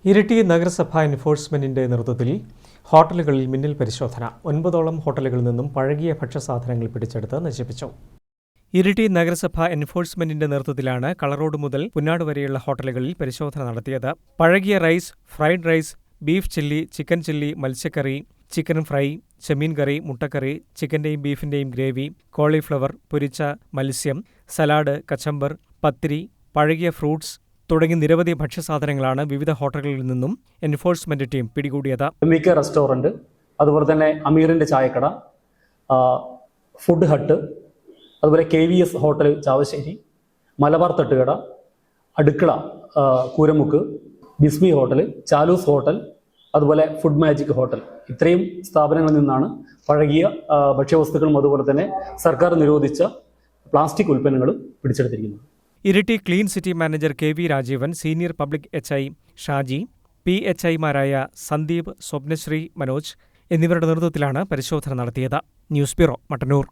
ഇരിട്ടി നഗരസഭാ എൻഫോഴ്സ്മെന്റിന്റെ നേതൃത്വത്തിൽ ഹോട്ടലുകളിൽ മിന്നൽ പരിശോധന. 9ഓളം ഹോട്ടലുകളിൽ നിന്നും പഴകിയ ഭക്ഷ്യസാധനങ്ങൾ പിടിച്ചെടുത്ത് നശിപ്പിച്ചു. ഇരിട്ടി നഗരസഭാ എൻഫോഴ്സ്മെന്റിന്റെ നേതൃത്വത്തിലാണ് കളറോഡ് മുതൽ പുന്നാട് വരെയുള്ള ഹോട്ടലുകളിൽ പരിശോധന നടത്തിയത്. പഴകിയ rice, fried rice, beef chilli, chicken chilli, മത്സ്യക്കറി, ചിക്കൻ ഫ്രൈ, ചെമ്മീൻ കറി, മുട്ടക്കറി, ചിക്കന്റെയും ബീഫിന്റെയും ഗ്രേവി, കോളിഫ്ലവർ, പൊരിച്ച മത്സ്യം, സലാഡ്, കച്ചമ്പർ, പത്തിരി, പഴകിയ ഫ്രൂട്ട്സ് തുടങ്ങി നിരവധി ഭക്ഷ്യസാധനങ്ങളാണ് വിവിധ ഹോട്ടലുകളിൽ നിന്നും എൻഫോഴ്സ്മെന്റ് ടീം പിടികൂടിയത്. മിക്ക റെസ്റ്റോറന്റ്, അതുപോലെ തന്നെ അമീറിന്റെ ചായക്കട, ഫുഡ് ഹട്ട്, അതുപോലെ KVS ഹോട്ടൽ ചാവശ്ശേരി, മലബാർ തട്ടുകട, അടുക്കള കൂരമുക്ക്, ബിസ്മി ഹോട്ടൽ, ചാലൂസ് ഹോട്ടൽ, അതുപോലെ ഫുഡ് മാജിക് ഹോട്ടൽ, ഇത്രയും സ്ഥാപനങ്ങളിൽ നിന്നാണ് പഴകിയ ഭക്ഷ്യവസ്തുക്കളും അതുപോലെ തന്നെ സർക്കാർ നിരോധിച്ച പ്ലാസ്റ്റിക് ഉൽപ്പന്നങ്ങളും പിടിച്ചെടുത്തിരിക്കുന്നത്. Iritty clean city manager KV Rajeevan, senior public HI Shaji, PHIമാരായ സന്ദീപ്, സ്വപ്നശ്രീ, മനോജ് എന്നിവരുടെ നേതൃത്വത്തിലാണ് പരിശോധന നടത്തിയത്. News bureau, Mattannur.